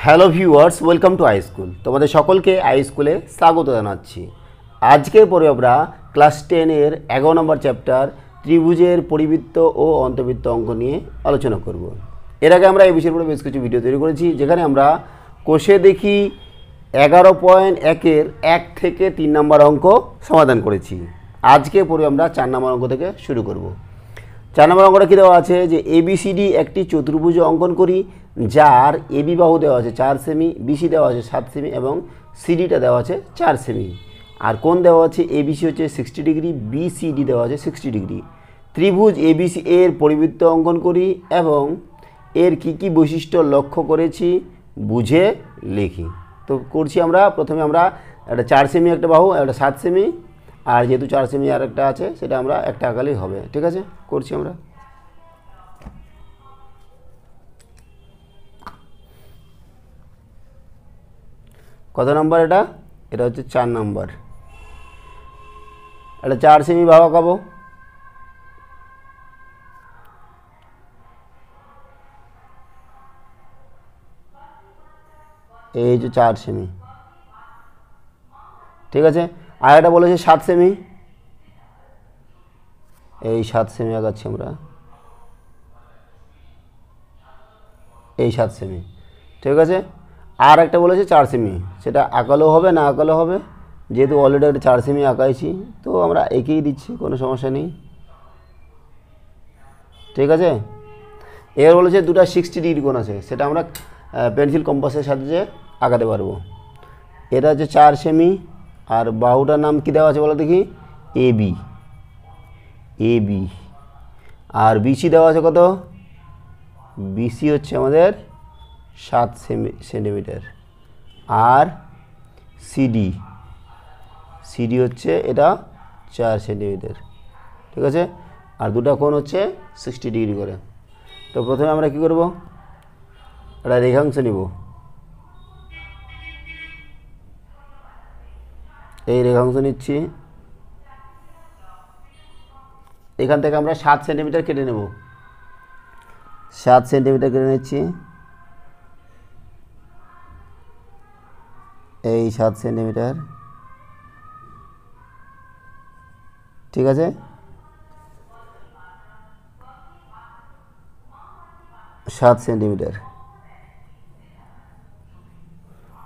Hello viewers, welcome to I school. তোমাদের সকলকে I স্কুলে স্বাগত জানাচ্ছি। আজকের পরে আমরা ক্লাস 10-এর 11 নম্বর চ্যাপ্টার ত্রিভুজের পরিবৃত্ত ও অন্তর্বৃত্ত অঙ্ক নিয়ে আলোচনা করব। এর আগে আমরা এই বিষয়ের উপরে বেশ কিছু ভিডিও তৈরি করেছি, যেখানে আমরা কোষে দেখি 11.1-এর 1 থেকে 3 নম্বর অঙ্ক সমাধান করেছি। আজকে পরে আমরা 4 নম্বর অঙ্ক থেকে শুরু করব। 4 নম্বর অঙ্কটা কী দেওয়া আছে যে এবিসিডি একটি চতুর্ভুজ অঙ্কন করি, যার এবি বাহু দেওয়া আছে 4 সেমি, বিসি দেওয়া আছে 7 সেমি এবং সিডিটা দেওয়া আছে 4 সেমি। আর কোণ দেওয়া আছে এবিসি হচ্ছে 60 ডিগ্রি, বিসিডি দেওয়া আছে 60 ডিগ্রি। ত্রিভুজ এবিসি এর পরিবৃত্ত অঙ্কন করি এবং এর কি কি বৈশিষ্ট্য লক্ষ্য করেছি বুঝে লিখি। তো করছি আমরা প্রথমে আমরা একটা 4 সেমি একটা বাহু, একটা 7 সেমি, আর যেহেতু 4 সেমি আর একটা আছে সেটা আমরা একটা আঁকালেই হবে। ঠিক আছে, করছি আমরা। কত নম্বর এটা? এটা হচ্ছে 4 নম্বর। এটা 4 সেমি বাহু আঁকাবো। এই যে 4 সেমি, ঠিক আছে। আর এটা বলেছে 7 সেমি, এই 7 সেমি আঁকাচ্ছি আমরা, এই 7 সেমি, ঠিক আছে। আর একটা বলেছে 4 সেমি, সেটা আঁকালেও হবে না আঁকালেও হবে, যেহেতু অলরেডি একটা 4 সেমি আঁকাইছি তো আমরা এঁকেই দিচ্ছি, কোনো সমস্যা নেই, ঠিক আছে। এর বলেছে দুটো 60 ডিগ্রি কোণ আছে, সেটা আমরা পেন্সিল কম্পাসের সাহায্যে আঁকাতে পারবো। এটা হচ্ছে 4 সেমি, আর বাহুটার নাম কী দেওয়া আছে বলো দেখি? AB, AB. আর বিসি দেওয়া আছে কত? বিসি হচ্ছে আমাদের 7 সেন্টিমিটার। আর সিডি, সিডি হচ্ছে এটা 4 সেন্টিমিটার, ঠিক আছে। আর দুটো কোণ হচ্ছে 60 ডিগ্রি করে। তো প্রথমে আমরা কি করব, একটা রেখাংশ নিব। এই রেখাংশ নিচ্ছি, এখান থেকে আমরা 7 সেন্টিমিটার কেটে নেব। 7 সেন্টিমিটার কেটে নিচ্ছি, এই 7 সেন্টিমিটার, ঠিক আছে। 7 সেন্টিমিটার।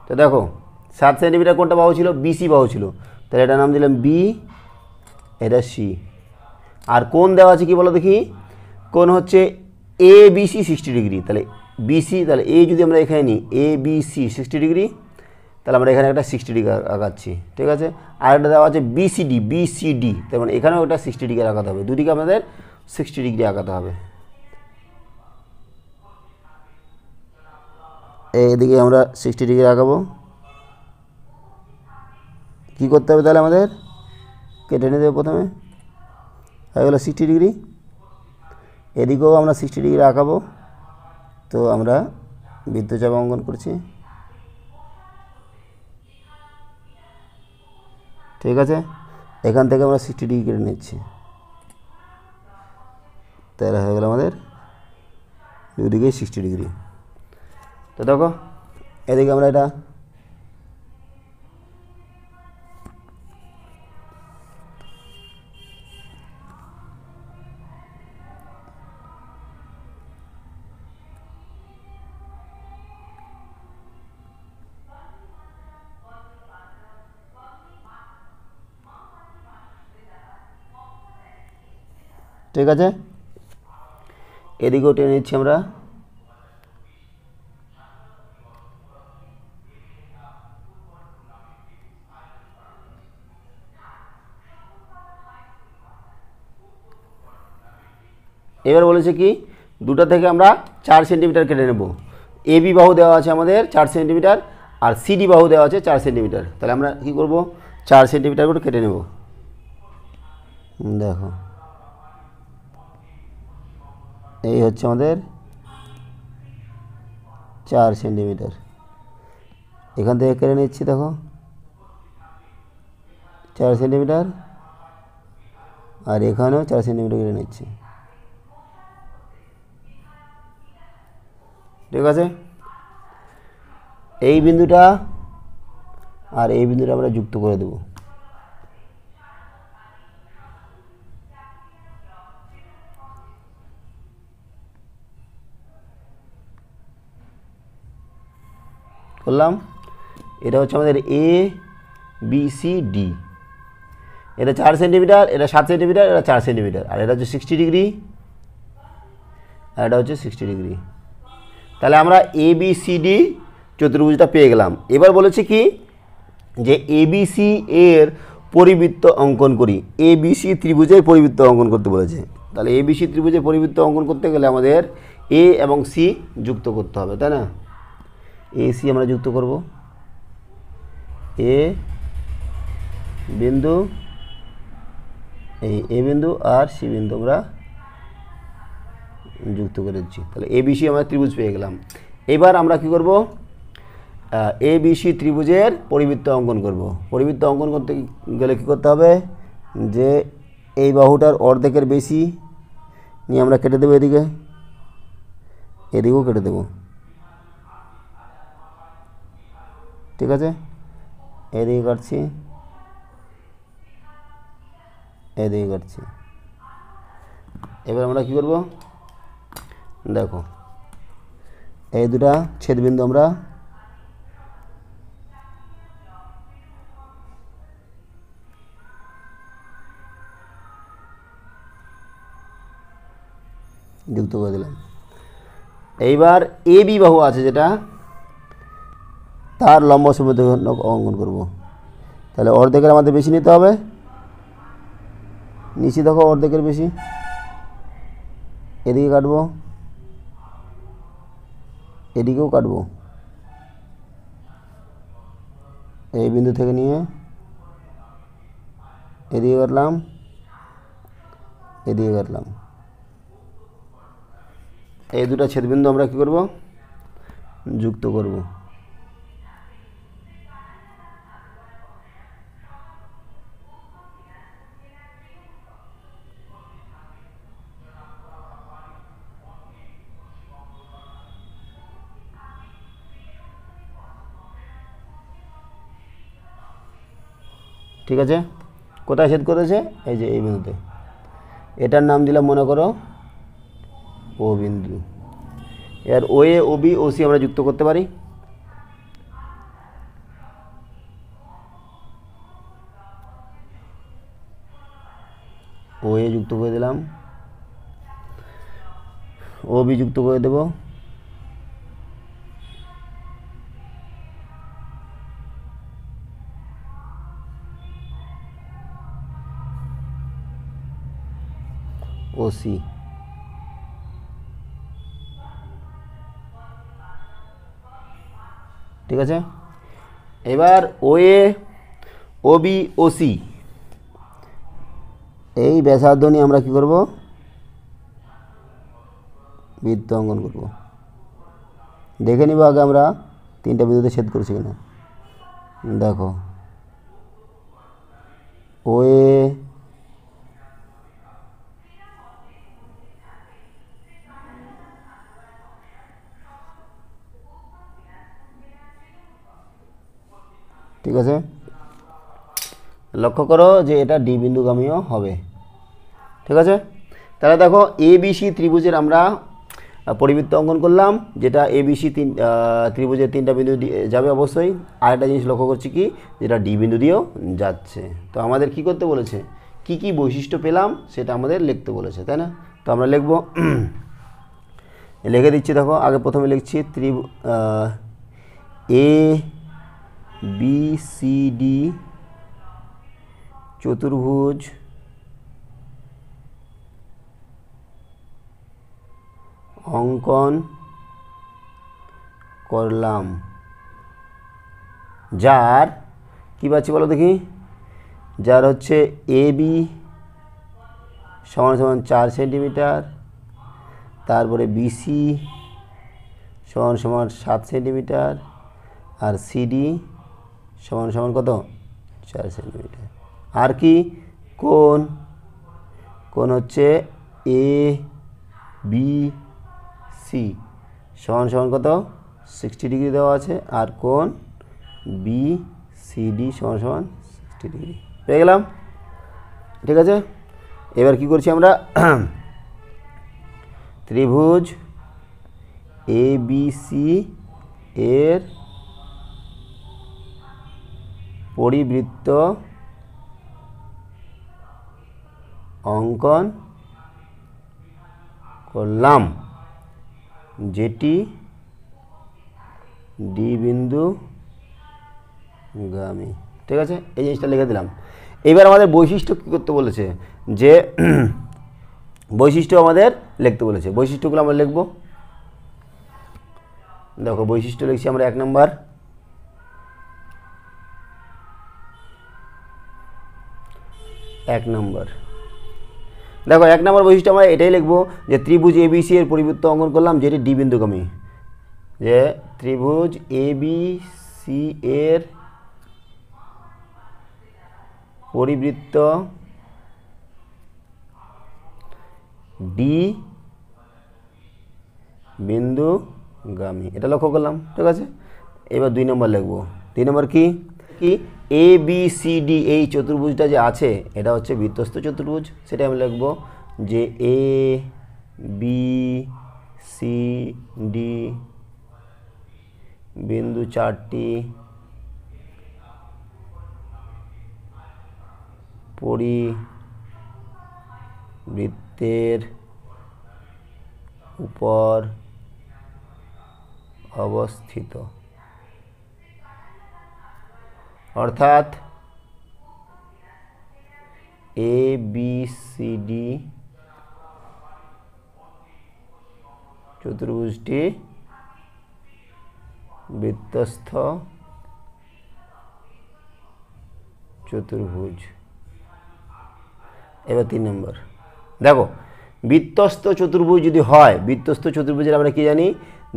তো দেখো 7 সেন্টিমিটার কোনটা বাহু ছিল? বিসি বাহু ছিল, তাহলে এটার নাম দিলাম বি, এটা সি। আর কোণ দেওয়া আছে কি বলো দেখি? কোণ হচ্ছে এ বিসি 60 ডিগ্রি, তাহলে বিসি, তাহলে এ যদি আমরা এখানে নিই এ বিসি 60 ডিগ্রি, তাহলে আমরা এখানে একটা 60 ডিগ্রি আঁকাচ্ছি, ঠিক আছে। আর একটা দেওয়া আছে বিসিডি, বিসিডি, তার মানে এখানেও একটা 60 ডিগ্রি আঁকাতে হবে, দুদিকে আমাদের 60 ডিগ্রি আঁকাতে হবে। এদিকে আমরা 60 ডিগ্রি আঁকাবো। কী করতে হবে তাহলে আমাদের? কেটে নিতে হবে প্রথমে, হয়ে গেলো 60 ডিগ্রি। এদিকেও আমরা 60 ডিগ্রি আঁকাবো। তো আমরা বৃত্তচাপ অঙ্কন করছি, ঠিক আছে। এখান থেকে আমরা 60 ডিগ্রি কেটে নিচ্ছি, তাহলে হয়ে গেল আমাদের দুদিকেই 60 ডিগ্রি। তো দেখো এদিকে আমরা এটা ঠিক আছে, এদিকেও টেনে নিচ্ছি আমরা। এবার বলেছে কি দুটো থেকে আমরা 4 সেন্টিমিটার কেটে নেব। এবি বাহু দেওয়া আছে আমাদের 4 সেন্টিমিটার, আর সিডি বাহু দেওয়া আছে 4 সেন্টিমিটার, তাহলে আমরা কি করব? 4 সেন্টিমিটার করে কেটে নেব। দেখো এই হচ্ছে আমাদের 4 সেন্টিমিটার, এখান থেকে কেটে নিচ্ছি। দেখো 4 সেন্টিমিটার, আর এখানেও 4 সেন্টিমিটার কেটে নিচ্ছি, ঠিক আছে। এই বিন্দুটা আর এই বিন্দুটা আমরা যুক্ত করে দেব। করলাম। এটা হচ্ছে আমাদের এ বি সি ডি। এটা 4 সেন্টিমিটার, এটা 7 সেন্টিমিটার, এটা 4 সেন্টিমিটার, আর এটা হচ্ছে 60 ডিগ্রি, আর এটা হচ্ছে 60 ডিগ্রি। তাহলে আমরা এ বি সি ডি চতুর্ভুজটা পেয়ে গেলাম। এবার বলেছে কি যে এবিসি এর পরিবৃত্ত অঙ্কন করি। এবিসি ত্রিভুজের পরিবৃত্ত অঙ্কন করতে বলেছে। তাহলে এবিসি ত্রিভুজের পরিবৃত্ত অঙ্কন করতে গেলে আমাদের এ এবং সি যুক্ত করতে হবে, তাই না? এ সি আমরা যুক্ত করব। এ বিন্দু, এই এ বিন্দু আর সি বিন্দু আমরা যুক্ত করে দিচ্ছি। তাহলে এবিসি আমরা ত্রিভুজ পেয়ে গেলাম। এবার আমরা কি করব? এবিসি ত্রিভুজের পরিবৃত্ত অঙ্কন করব। পরিবৃত্ত অঙ্কন করতে গেলে কী করতে হবে? যে এই বাহুটার অর্ধেকের বেশি নিয়ে আমরা কেটে দেবো, এদিকে এদিকেও কেটে দেব, ঠিক আছে? এদিকে কাটছি, এদিকে কাটছি। এবার আমরা কি করব? দেখো এই দুটা ছেদবিন্দু আমরা যুক্ত করে দিলাম। এইবার এ বি বাহু আছে যেটা, তার লম্ব সমদ্বিখণ্ডক অঙ্কন করব। তাহলে অর্ধেকের আমাদের বেশি নিতে হবে। নিচে দেখো অর্ধেকের বেশি, এদিকে কাটবো, এদিকেও কাটবো। এই বিন্দু থেকে নিয়ে এদিকে কাটলাম, এদিকে কাটলাম। এই দুটো ছেদবিন্দু আমরা কি করব? যুক্ত করব। ঠিক আছে? কোথায় ছেদ করেছে? এই যে এই বিন্দুতে। এটার নাম দিলাম মনে করো ও বিন্দু। এর ও এ, ও বি, ও সি আমরা যুক্ত করতে পারি। ও এ যুক্ত করে দিলাম, ও বি যুক্ত করে দেব, ও সি। ঠিক আছে? এবার ও এ, ও বি, ও সি এই ব্যাসার্ধ নিয়ে আমরা কি করব? বৃত্ত অঙ্কন করব। দেখে নিব আগে আমরা তিনটা বিন্দুতে ছেদ করেছি কিনা। দেখো ও এ, ঠিক আছে? লক্ষ্য করো যে এটা ডি বিন্দুগামীও হবে। ঠিক আছে? তাহলে দেখো এবিসি ত্রিভুজের আমরা পরিবৃত্ত অঙ্কন করলাম, যেটা এবিসি ত্রিভুজের তিনটা বিন্দু যাবে অবশ্যই। আরেকটা জিনিস লক্ষ্য করছি কি, যেটা ডি বিন্দু দিয়েও যাচ্ছে। তো আমাদের কি করতে বলেছে? কি কি বৈশিষ্ট্য পেলাম সেটা আমাদের লিখতে বলেছে, তাই না? তো আমরা লিখব, লিখে দিচ্ছি। দেখো আগে প্রথমে লিখছি এ বি সি ডি চতুর্ভুজ অঙ্কন করলাম, যার কী পাচ্ছি বলো দেখি? যার হচ্ছে এ বি সমান সমান 4 সেন্টিমিটার, তারপরে বিসি সমান সমান 7 সেন্টিমিটার, আর সিডি সমান সমান কত? 4 সেন্টিমিটার। আর কি কোণ? কোণ হচ্ছে এ বি সি সমান সমান কত? 60 ডিগ্রি দেওয়া আছে, আর কোণ বি সি ডি সমান সমান 60 ডিগ্রি পেয়ে গেলাম। ঠিক আছে, এবার কি করছি আমরা, ত্রিভুজ এ বি সি এর পরিবৃত্ত অঙ্কন করলাম, যেটি ডি বিন্দু গামী। ঠিক আছে, এই জিনিসটা লিখে দিলাম। এবার আমাদের বৈশিষ্ট্য কী করতে বলেছে, যে বৈশিষ্ট্য আমাদের লিখতে বলেছে। বৈশিষ্ট্যগুলো আমরা লিখব। দেখো বৈশিষ্ট্য লিখছি আমরা 1 নম্বর, দেখো 1 নম্বর বৈশিষ্ট্য আমরা এটাই লিখবো যে ত্রিভুজ এবিসি এর পরিবৃত্ত অঙ্কন করলাম যেটি ডি বিন্দুগামী। যে ত্রিভুজ এবিসি এর পরিবৃত্ত ডি বিন্দুগামী, এটা লক্ষ্য করলাম। ঠিক আছে, এবার 2 নম্বর লিখবো। 2 নম্বর কি কি এ বি সি ডি এই চতুর্ভুজটা যে আছে এটা হচ্ছে বৃত্তস্থ চতুর্ভুজ, সেটা আমি লিখবো যে এ বি সি ডি বিন্দু 4টি পরিবৃত্তের উপর অবস্থিত, অর্থাৎ এ বি সি ডি চতুর্ভুজটি বৃত্তস্থ চতুর্ভুজ। এবার 3 নম্বর, দেখো বৃত্তস্থ চতুর্ভুজ যদি হয়, বৃত্তস্থ চতুর্ভুজের আমরা কি জানি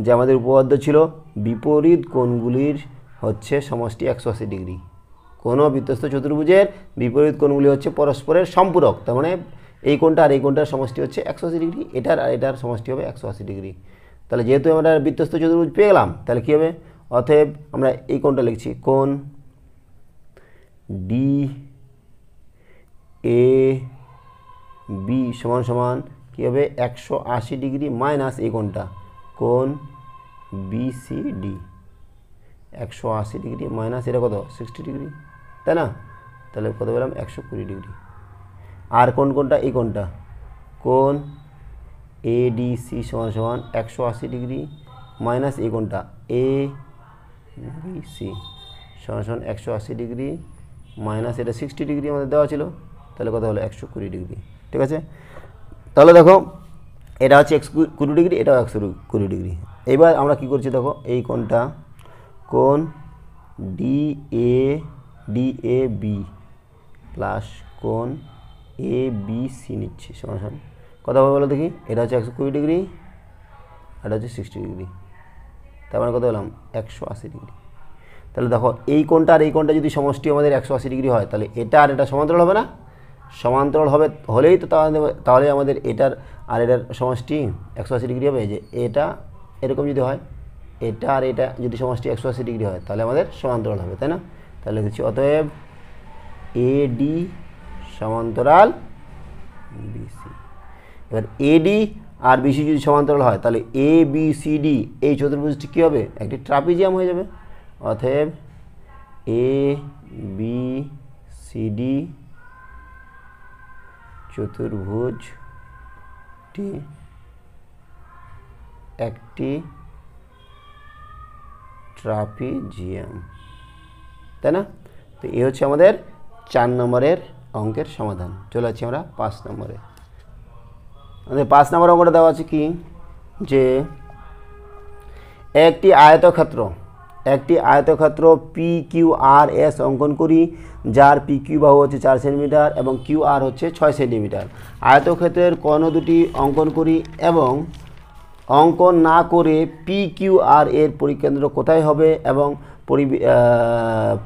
যে আমাদের উপপাদ্য ছিল বিপরীত কোণগুলির হচ্ছে সমষ্টি 180 ডিগ্রি। কোনো বৃত্তস্থ চতুর্ভুজের বিপরীত কোণগুলি হচ্ছে পরস্পরের সম্পূরক, তার মানে এই কোণটা আর এই কোণটার সমষ্টি হচ্ছে 180 ডিগ্রি, এটার আর এটার সমষ্টি হবে 180 ডিগ্রি। তাহলে যেহেতু আমরা বৃত্তস্থ চতুর্ভুজ পেয়ে গেলাম, তাহলে কী হবে, অতএব আমরা এই কোণটা লিখছি কোণ ডি এ বি সমান সমান কী হবে 180 ডিগ্রি মাইনাস এই কোণটা কোণ B C D 180 degree minus এটা কত 60 ডিগ্রি, তাই না? তাহলে কত পেলাম 120 ডিগ্রি। আর কোণটা এই কোণটা কোণ এ ডি সি সমান সমান 180 ডিগ্রি মাইনাস এই কোণটা এ বি সি সমান সমান 180 ডিগ্রি মাইনাস এটা 60 ডিগ্রি আমাদের দেওয়া ছিল, তাহলে কত হলো 120 ডিগ্রি। ঠিক আছে, তাহলে দেখো এটা হচ্ছে 120 ডিগ্রি, এটাও 120 ডিগ্রি। এবার আমরা কি করছি দেখো, এই কোণটা কোণ ডি এ বি প্লাস কোণ এ বি সি নিচ্ছি সমান সমান কত হবে বলো দেখি, এটা হচ্ছে 120 ডিগ্রি, এটা হচ্ছে 60 ডিগ্রি, তার মানে কত পেলাম 180 ডিগ্রি। তাহলে দেখো এই কোণটা আর এই কোণটা যদি সমষ্টি আমাদের 180 ডিগ্রি হয়, তাহলে এটা আর এটা সমান্তরাল হবে না? সমান্তরাল হবে, হলেই তো তাহলে আমাদের এটার আর এটার সমষ্টি 180 ডিগ্রি হবে। যে এটা এরকম যদি হয়, এটা আর এটা যদি সমষ্টি 180 ডিগ্রি হয়, তাহলে আমাদের সমান্তরাল হবে, তাই না? তাহলে লিখছি অতএব এ ডি সমান্তরাল বিসি। এবার এডি আর বিসি যদি সমান্তরাল হয়, তাহলে এ বি সি ডি এই চতুর্ভুজটি কী হবে, একটি ট্রাপিজিয়াম হয়ে যাবে। অতএব এ বি সি ডি চতুর্ভুজটি একটি ট্রাপিজিয়াম, তাই না? তো এই হচ্ছে আমাদের 4 নম্বরের অঙ্কের সমাধান। চলে যাচ্ছি আমরা 5 নম্বরে। আমাদের 5 নম্বর অঙ্কটা দেওয়া আছে কি, যে একটি আয়তক্ষেত্র পি কিউ আর এস অঙ্কন করি, যার পি কিউ বাহু হচ্ছে 4 সেন্টিমিটার এবং কিউ আর হচ্ছে 6 সেন্টিমিটার। আয়তক্ষেত্রের কর্ণ দুটি অঙ্কন করি এবং অঙ্কন না করে পি কিউ আর এর পরিকেন্দ্র কোথায় হবে এবং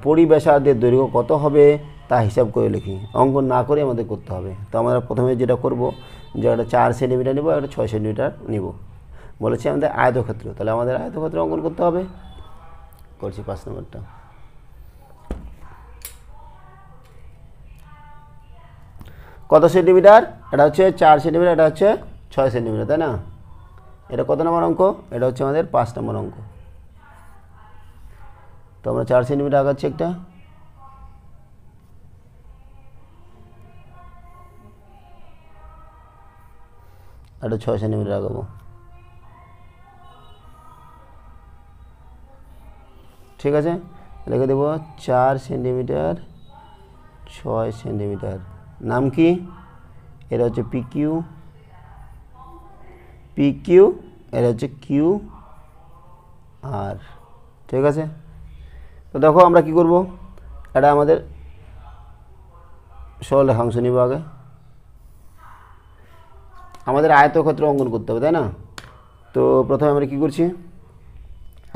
পরিবেশার্ধের দৈর্ঘ্য কত হবে তা হিসাব করে লিখি। অঙ্কন না করে আমাদের করতে হবে। তো আমরা প্রথমে যেটা করব, যে একটা 4 সেন্টিমিটার নেব, একটা 6 সেন্টিমিটার নেব। বলেছে আমাদের আয়তক্ষেত্র, তাহলে আমাদের আয়তক্ষেত্র অঙ্কন করতে হবে। করছি 5 নম্বরটা। কত সেন্টিমিটার? এটা হচ্ছে 4 সেন্টিমিটার, এটা হচ্ছে 6 সেন্টিমিটার, তাই না? এটা কত নম্বর অঙ্ক? এটা হচ্ছে আমাদের 5 নম্বর অঙ্ক। তো আমরা 4 সেন্টিমিটার আগাচ্ছি একটা, এটা 6 সেন্টিমিটার আগাবো। ঠিক আছে, লিখে দেবো 4 সেন্টিমিটার 6 সেন্টিমিটার। নাম কি? এটা হচ্ছে পিকিউ, পিকিউ, এটা হচ্ছে কিউ আর। ঠিক আছে, তো দেখো আমরা কি করব, এটা আমাদের সরল রেখাংশ নিব। আগে আমাদের আয়তক্ষেত্র অঙ্কন করতে হবে, তাই না? তো প্রথমে আমরা কি করছি,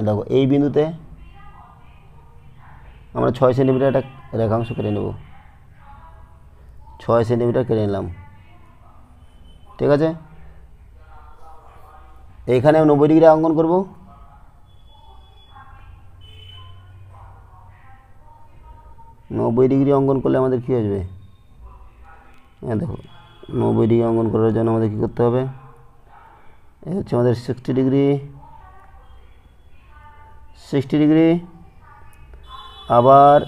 দেখো এই বিন্দুতে আমরা 6 সেন্টিমিটার একটা রেখাংশ কেটে নেব। 6 সেন্টিমিটার কেটে নিলাম। ঠিক আছে, এইখানে 90 ডিগ্রি অঙ্কন করব। 90 ডিগ্রি অঙ্কন করলে আমাদের কী আসবে? হ্যাঁ দেখো, 90 ডিগ্রি অঙ্কন করার জন্য আমাদের কী করতে হবে? এই হচ্ছে আমাদের 60 ডিগ্রি, 60 ডিগ্রি, আবার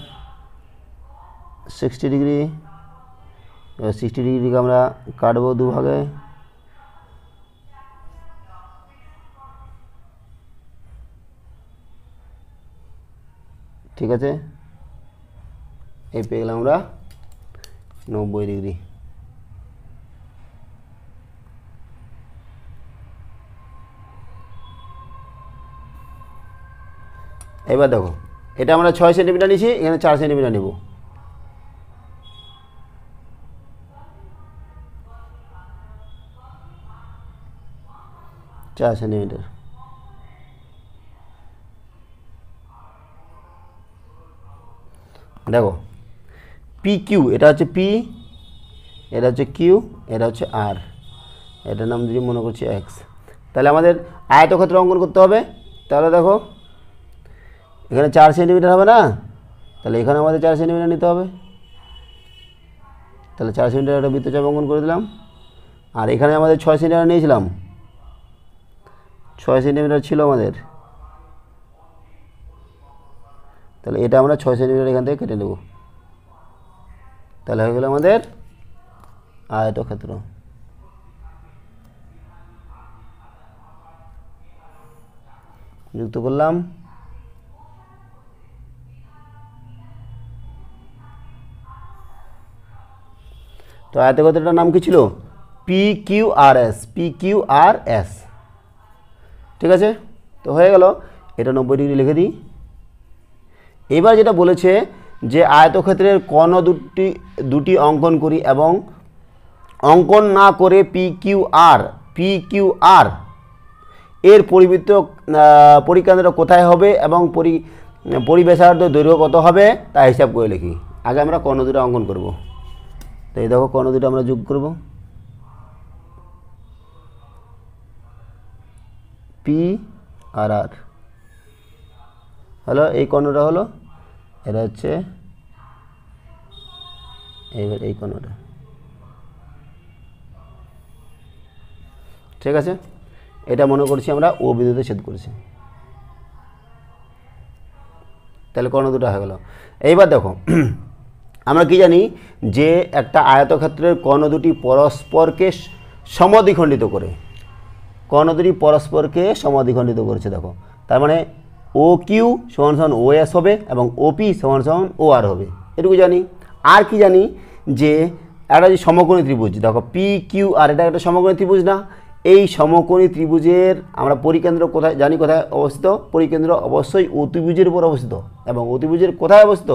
60 ডিগ্রি। এবার 60 ডিগ্রিকে আমরা কাটবো দুভাগে। ঠিক আছে, এই পেয়ে গেলাম আমরা 90 ডিগ্রি। এবার দেখো, এটা আমরা 6 সেন্টিমিটার নিয়েছি, এখানে 4 সেন্টিমিটার নেব। চার সেন্টিমিটার। দেখো পি কিউ, এটা হচ্ছে পি, এটা হচ্ছে কিউ, এটা হচ্ছে আর, এটার নাম যদি মনে করছি এক্স। তাহলে আমাদের আয়তক্ষেত্র অঙ্কন করতে হবে। তাহলে দেখো এখানে 4 সেন্টিমিটার হবে না, তাহলে এখানে আমাদের 4 সেন্টিমিটার নিতে হবে। তাহলে 4 সেন্টিমিটার একটা বৃত্তচাপ অঙ্কন করে দিলাম। আর এখানে আমাদের 6 সেন্টিমিটার নিয়েছিলাম, 6 সেন্টিমিটার ছিল আমাদের, তাহলে এটা আমরা 6 সেন্টিমিটার এখান থেকে কেটে নেব। তাহলে হয়ে গেল আমাদের আয়তক্ষেত্র। যুক্ত করলাম। তো আয়তক্ষেত্রটার নাম কি ছিল? P Q R S, P Q R S. ঠিক আছে, তো হয়ে গেল। এটা 90 ডিগ্রি লিখে দিই। এবার যেটা বলেছে যে আয়তক্ষেত্রের কোণ দুটি অঙ্কন করি এবং অঙ্কন না করে পি কিউ আর এর পরিবৃত্ত পরিকেন্দ্র কোথায় হবে এবং পরিবেশার্ধ দৈর্ঘ্য কত হবে তা হিসাব করে লিখি। আগে আমরা কোণ দুটো অঙ্কন করব। তো এই দেখো কোণ দুটো আমরা যোগ করব, পি আর আর হলো, এই কোণটা হলো, এটা হচ্ছে এইবার এই কোণটা। ঠিক আছে, এটা মনে করছি আমরা ও বিন্দুতে ছেদ করেছি। তাহলে কোণ দুটো হয়ে গেল। এইবার দেখো আমরা কি জানি যে একটা আয়তক্ষেত্রের কোণ দুটি পরস্পরকে সমদ্বিখণ্ডিত করে, কোণ দুটি পরস্পরকে সমদ্বিখণ্ডিত করেছে। দেখো তার মানে ও কিউ সমান সমান ও এস হবে এবং ওপি সমান সমান ও আর হবে, এটুকু জানি। আর কি জানি যে একটা যে সমকোণী ত্রিভুজ, দেখো পি কিউ আর এটা একটা সমকোণী ত্রিভুজ না? এই সমকোণী ত্রিভুজের আমরা পরিকেন্দ্র কোথায় জানি, কোথায় অবস্থিত? পরিকেন্দ্র অবশ্যই অতিভুজের উপর অবস্থিত। এবং অতিভুজের কোথায় অবস্থিত?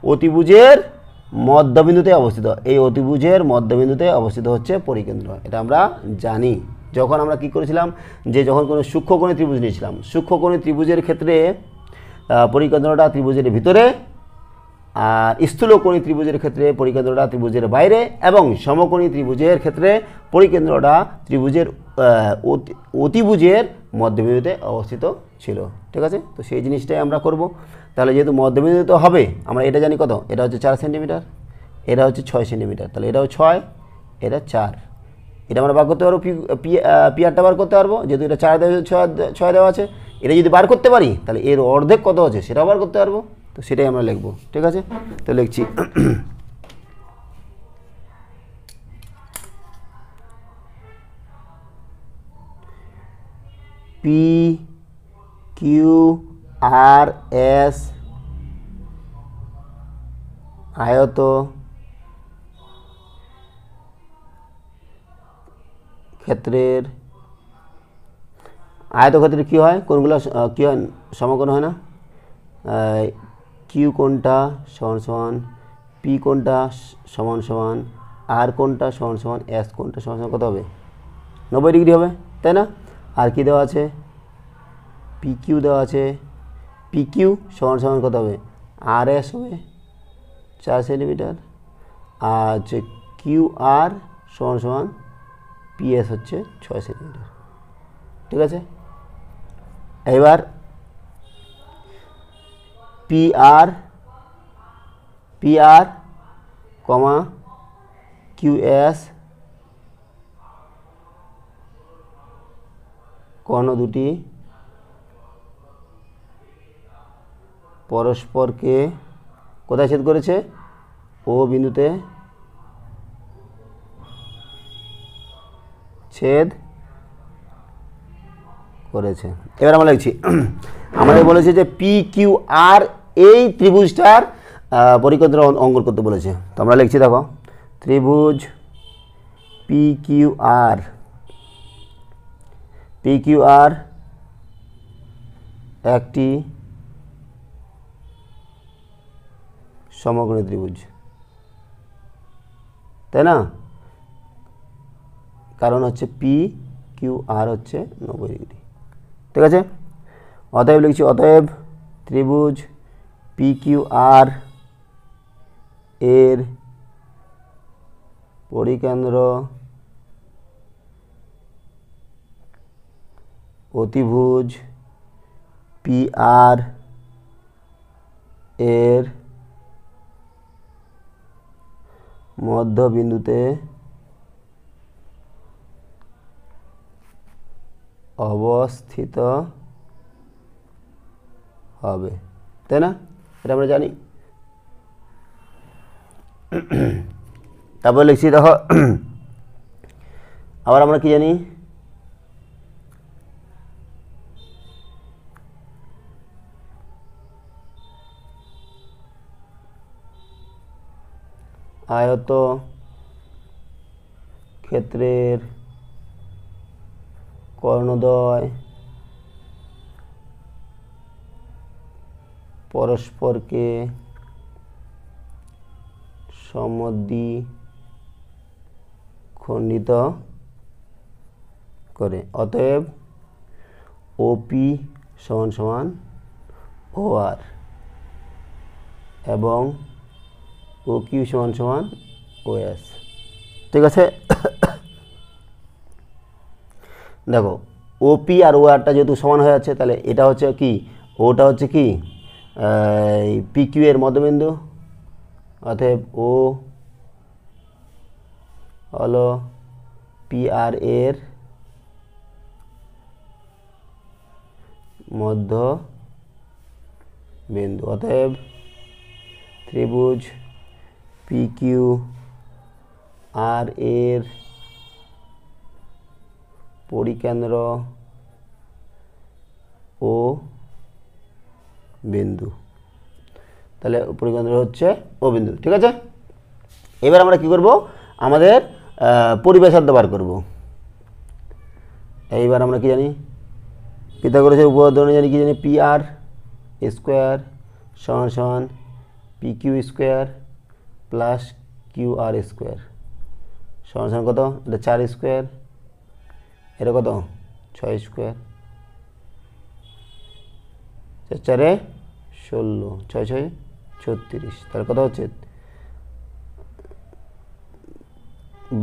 অতিভুজের মধ্যবিন্দুতে অবস্থিত। এই অতিভুজের মধ্যবিন্দুতে অবস্থিত হচ্ছে পরিকেন্দ্র, এটা আমরা জানি। যখন আমরা কি করেছিলাম যে যখন কোনো সূক্ষ্মকোণী ত্রিভুজ নিয়েছিলাম, সূক্ষ্মকোণী ত্রিভুজের ক্ষেত্রে পরিকেন্দ্রটা ত্রিভুজের ভিতরে আর স্থূলকোণী ত্রিভুজের ক্ষেত্রে পরিকেন্দ্রটা ত্রিভুজের বাইরে এবং সমকোণী ত্রিভুজের ক্ষেত্রে পরিকেন্দ্রটা ত্রিভুজের অতিভুজের মধ্যবিন্দুতে অবস্থিত ছিল। ঠিক আছে, তো সেই জিনিসটাই আমরা করব। তাহলে যেহেতু মধ্যবিন্দু তো হবে, আমরা এটা জানি কত, এটা হচ্ছে 4 সেন্টিমিটার, এটা হচ্ছে 6 সেন্টিমিটার, তাহলে এটাও 6, এটা 4, এটা আমরা বার করতে পারবো, পিআরটা বার করতে পারবো, যেহেতু এটা 4 দেওয়া 6 দেওয়া আছে। এটা যদি বার করতে পারি তাহলে এর অর্ধেক কত আছে সেটাও বার করতে পারবো, তো সেটাই আমরা লিখবো। ঠিক আছে, তো লিখছি পি কিউ আর এস আয়ত ক্ষেত্রের আয়তক্ষেত্রে কী হয়, কোনগুলো কী হয়, সমকোণ হয় না। কিউ কোণটা সমান সমান পি কোণটা সমান সমান আর কোণটা সমান সমান এস কোণটা সমান সমান কত হবে, 90 ডিগ্রি হবে, তাই না। আর কি দেওয়া আছে, পি কিউ দেওয়া আছে, পি কিউ সমান সমান কত হবে, আর এস হবে 4 সেন্টিমিটার, আর হচ্ছে কিউ আর সমান সমান পিএস হচ্ছে 6 সেন্টিমিটার। ঠিক আছে, এবার পিআর কমা কিউএস কোণ দুটি পরস্পরকে কোথায় ছেদ করেছে, ও বিন্দুতে ছেদ করেছে। এবার আমরা লিখছি, আমাদের বলেছে যে পি কিউ আর এই ত্রিভুজটার পরিকেন্দ্র অঙ্কন করতে বলেছে। তো আমরা লিখছি, দেখো ত্রিভুজ পি কিউ আর একটি সমকোণী ত্রিভুজ, তাই না, কারণ হচ্ছে পি কিউ আর হচ্ছে 90 ডিগ্রি। ঠিক আছে, অতএব লিখছি, অতএব ত্রিভুজ পি কিউ আর এর পরিকেন্দ্র অতিভুজ পি আর এর মধ্যবিন্দুতে অবস্থিত হবে, তাই না, এটা আমরা জানি। তারপর লিখছি, দেখো আবার আমরা কি জানি, আয়ত ক্ষেত্রের কর্ণদ্বয় পরস্পরকে সমদ্বিখণ্ডিত করে। অতএব ওপি সমান সমান ও আর এবং ও কিউ সমান সমান ও এস। ঠিক আছে, দেখো ওপি আর ও আরটা যেহেতু সমান হয়ে যাচ্ছে, তাহলে এটা হচ্ছে কি, ওটা হচ্ছে কি পি কিউ এর মধ্যবিন্দু, অতএব ও হলো পি আর এর মধ্যবিন্দু। অতএব ত্রিভুজ পি কিউ আর এর পরিকেন্দ্র ও বিন্দু, তাহলে পরিকেন্দ্র হচ্ছে ও বিন্দু। ঠিক আছে, এবার আমরা কি করব, আমাদের পরিবেশার্ধ বার করব। এইবার আমরা কি জানি, পিথাগোরাসের উপপাদ্য জানি, কি জানি, পি আর স্কোয়ার সমান সমান P Q square plus Q R square সমান সমান কত, এটা 4 স্কোয়ার, এটা কত 6 স্কোয়ার, 4 4 16, 6 6 36, তাহলে কত হচ্ছে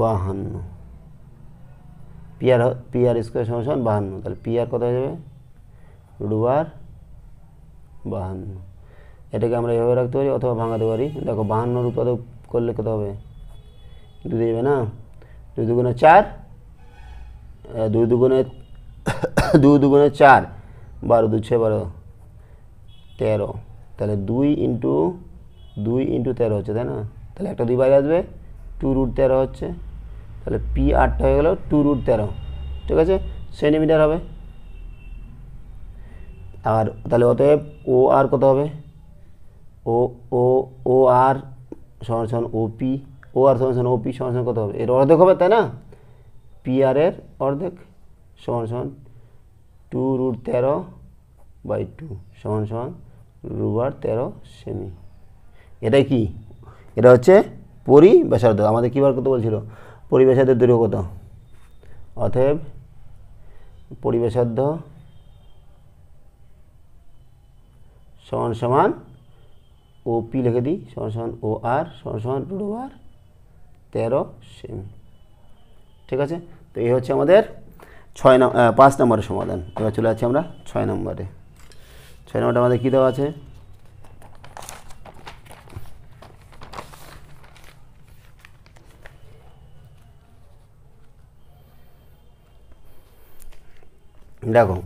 52। পি আর স্কোয়ার সমান সমান 52, তাহলে পি আর কত হয়ে যাবে √52। এটাকে আমরা এভাবে রাখতে পারি অথবা ভাঙাতে পারি। দেখো 52 উৎপাদক করলে কত হবে 2 দিয়ে যাবে না, 2 দুগুণে 4, 2 দুগুণে 4, 12 2 6 12 13, তাহলে 2 ইন্টু 13 হচ্ছে, তাই না? তাহলে একটা 2 বাইরে আসবে, 2√13 হচ্ছে, তাহলে পি আরটা হয়ে গেল 2√13, ঠিক আছে, সেন্টিমিটার হবে। আর তাহলে অতএব ও আর কত হবে, ও ও ও আর সমান সমান ওপি, ও আর সমান সমান ওপি সমান সমান কত হবে, এর অর্ধেক হবে, তাই না? পি আর এর অর্ধেক সমান সমান 2√13/2 সমান সমান √13 সেমি। এটাই কি, এটা হচ্ছে পরিব্যাসার্ধ। আমাদের কী বার করতে বলছিল, পরিব্যাসার্ধের দৈর্ঘ্য কত, অতএব পরিব্যাসার্ধ সমান সমান ওপি লিখে দিই সমান সমান ও আর সমান সমান √13 সেমি, ঠিক আছে। তো এই হচ্ছে আমাদের 5 নম্বরের সমাধান। এবার চলে যাচ্ছি আমরা 6 নম্বরে। 6 নম্বরটা আমাদের কী দেওয়া আছে, দেখো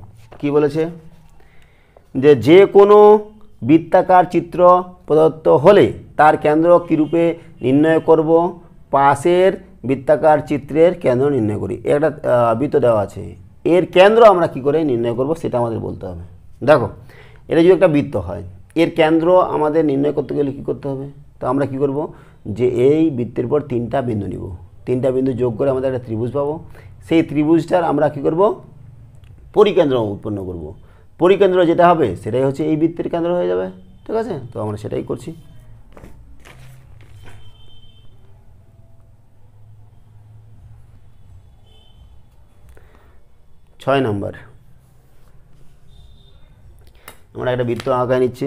কি বলেছে, যে কোনো বৃত্তাকার চিত্র প্রদত্ত হলে তার কেন্দ্র কীরূপে নির্ণয় করব, পাশের বৃত্তাকার চিত্রের কেন্দ্র নির্ণয় করি। একটা বৃত্ত দেওয়া আছে, এর কেন্দ্র আমরা কি করে নির্ণয় করব সেটা আমাদের বলতে হবে। দেখো এটা যদি একটা বৃত্ত হয়, এর কেন্দ্র আমাদের নির্ণয় করতে গেলে কী করতে হবে, তো আমরা কি করব, যে এই বৃত্তের পর 3টা বিন্দু নিব, 3টা বিন্দু যোগ করে আমাদের একটা ত্রিভুজ পাবো। সেই ত্রিভুজটার আমরা কি করব, পরিকেন্দ্র উৎপন্ন করব। পরিকেন্দ্র যেটা হবে সেটাই হচ্ছে এই বৃত্তের কেন্দ্র হয়ে যাবে, ঠিক আছে। তো আমরা সেটাই করছি। ছয় নম্বর, আমরা একটা বৃত্ত আঁকা নিচ্ছি।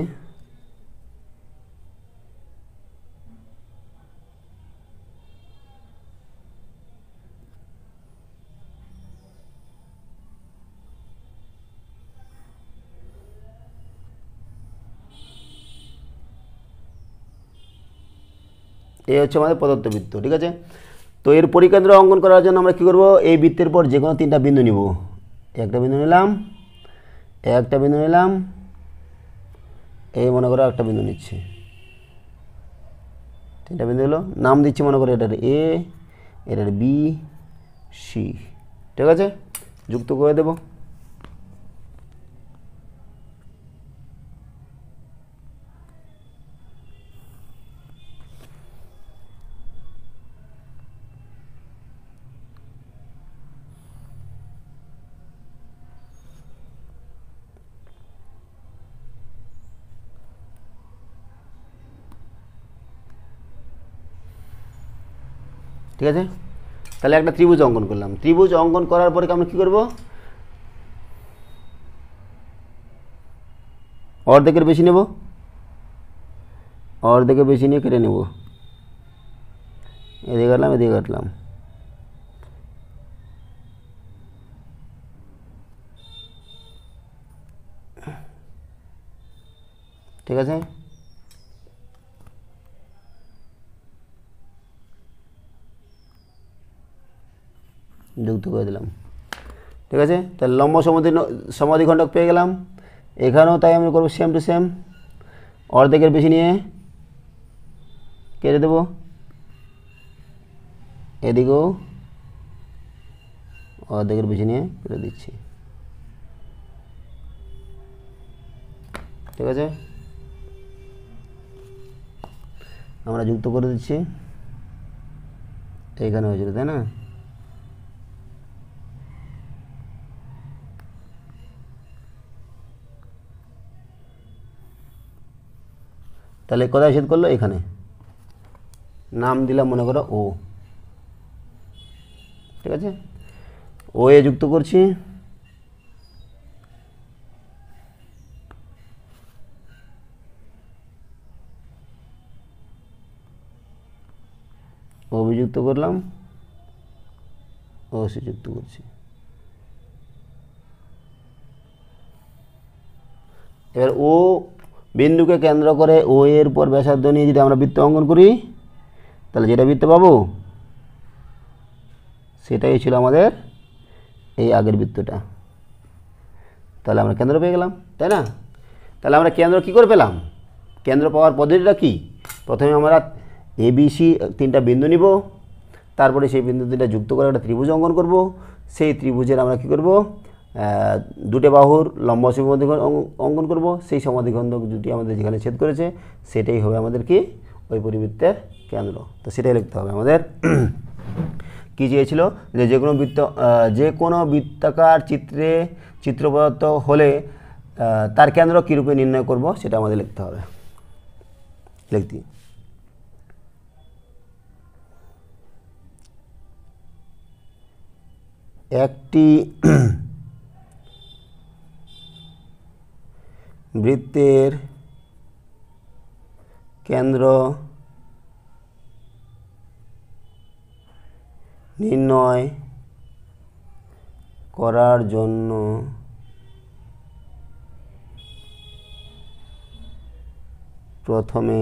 এই হচ্ছে আমাদের প্রদত্ত বৃত্ত, ঠিক আছে। তো এর পরিকেন্দ্র অঙ্কন করার জন্য আমরা কী করব, এই বৃত্তের পর যে কোনো 3টা বিন্দু নিব। একটা বিন্দু নিলাম, একটা বিন্দু নিলাম, এই মনে করো একটা বিন্দু নিচ্ছি, 3টা বিন্দু হলো, নাম দিচ্ছি মনে করো এটার এ, এটার বি, সি, ঠিক আছে, যুক্ত করে দেব। ঠিক আছে, তাহলে একটা ত্রিভুজ অঙ্কন করলাম। ত্রিভুজ অঙ্কন করার পরে আমরা কী করব, অর্ধেকের বেশি নেব, অর্ধেকের বেশি নিয়ে কেটে নেব, এদিকে কাটলাম, এদিকে কাটলাম, ঠিক আছে। যুক্ত করে দিলাম, ঠিক আছে। তাহলে লম্ব সমাধিখণ্ডক পেয়ে গেলাম। এখানেও তাই আমি করবো সেম টু সেম, অর্ধেকের বেশি নিয়ে কেটে দেব, এদিকেও অর্ধেকের বেশি নিয়ে কেটে দিচ্ছি, ঠিক আছে। আমরা যুক্ত করে দিচ্ছি, এইখানে হয়েছিল, তাই না? তাহলে কোথায় ছেদ করলো, এখানে, নাম দিলাম মনে করো ও, ঠিক আছে। ও এ যুক্ত করছি, ও বি যুক্ত করলাম, ও সি যুক্ত করছি। এবার ও বিন্দুকে কেন্দ্র করে ও এর পর ব্যাসার্ধ নিয়ে যদি আমরা বৃত্ত অঙ্কন করি, তাহলে যেটা বৃত্ত পাবো সেটাই ছিল আমাদের এই আগের বৃত্তটা। তাহলে আমরা কেন্দ্র পেয়ে গেলাম, তাই না? তাহলে আমরা কেন্দ্র কী করে পেলাম? কেন্দ্র পাওয়ার পদ্ধতিটা কি? প্রথমে আমরা এ বি সি তিনটা বিন্দু নিব, তারপরে সেই বিন্দু তিনটা যুক্ত করে একটা ত্রিভুজ অঙ্কন করব। সেই ত্রিভুজের আমরা কী করব, দুটো বাহুর লম্ব সমদ্বিখণ্ড অঙ্কন করব। সেই সমদ্বিখণ্ড দুটি আমাদের যেখানে ছেদ করেছে সেটাই হবে আমাদের কি ওই পরিবৃত্তের কেন্দ্র। তো সেটাই লিখতে হবে আমাদের। কী চেয়েছিল, যে কোনো বৃত্তাকার চিত্র প্রদত্ত হলে তার কেন্দ্র কীরূপে নির্ণয় করব সেটা আমাদের লিখতে হবে। লিখতি একটি বৃত্তের কেন্দ্র নির্ণয় করার জন্য প্রথমে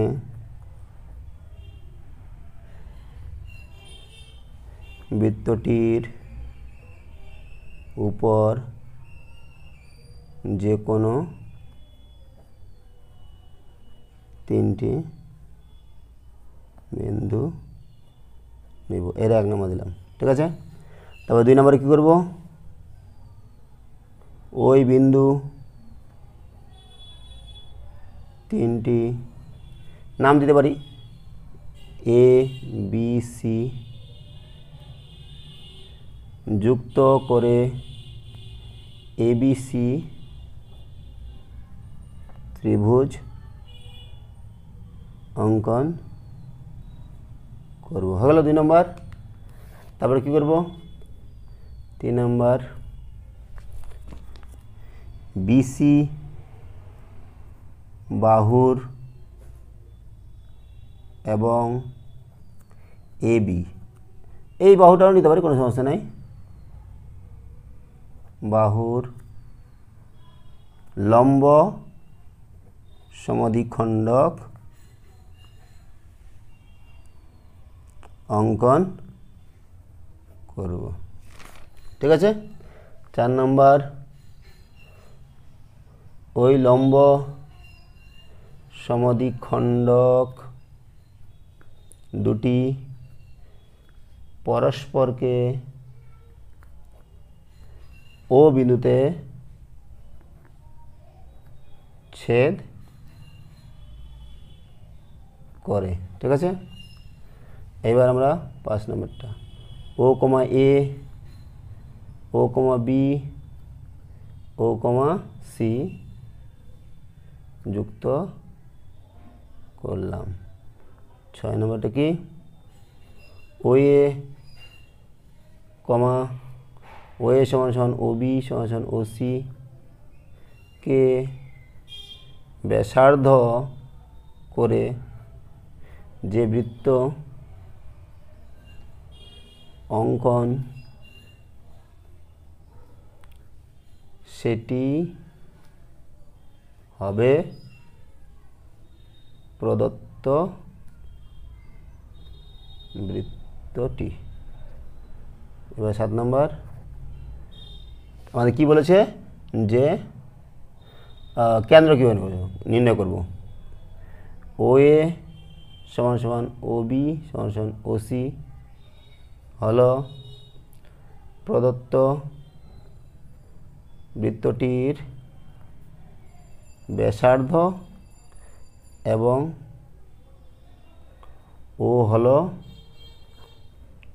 বৃত্তটির উপর যে কোনো তিনটি বিন্দু নিব। এর 1 নম্বর দিলাম, ঠিক আছে। তারপর 2 নম্বরে কী করব, ওই বিন্দু তিনটি নাম দিতে পারি এ বি সি যুক্ত করে ABC ত্রিভুজ অঙ্কন করব। হয়ে গেল 2 নম্বর। তারপরে কী করব, 3 নম্বর BC বাহুর এবং AB এই বাহুটাও নিতে পারি, কোনো সমস্যা নাই। বাহুর লম্ব সমদ্বিখণ্ডক অঙ্কন করব, ঠিক আছে। 4 নম্বর ওই লম্ব সমদ্বিখণ্ডক দুটি পরস্পরকে ও বিন্দুতে ছেদ করে, ঠিক আছে। এবার আমরা 5 নম্বরটা ও কমা এ, ও কমা বি, ও কমা সি যুক্ত করলাম। 6 নম্বরটা কি, ও এ কমা ও এ সমান সমান ও বি সমান সমান ও সি কে ব্যাসার্ধ করে যে বৃত্ত অঙ্কন সেটি হবে প্রদত্ত বৃত্তটি। এবার 7 নম্বর আমাদের কি বলেছে, যে কেন্দ্র কীভাবে নির্ণয় করব। ও এ সমান সমান ও বি সমান সমান ও সি হলো প্রদত্ত বৃত্তটির ব্যাসার্ধ এবং ও হলো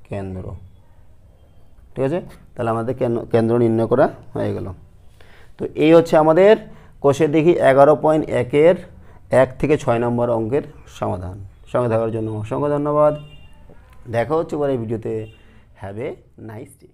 কেন্দ্র, ঠিক আছে। তাহলে আমাদের কেন্দ্র নির্ণয় করা হয়ে গেল। তো এই হচ্ছে আমাদের কোষের দেখি 11.1-এর 1 থেকে 6 নম্বর অঙ্কের সমাধান। সঙ্গে থাকার জন্য অসংখ্য ধন্যবাদ। দেখা হচ্ছে পরে ভিডিওতে। Have a nice day.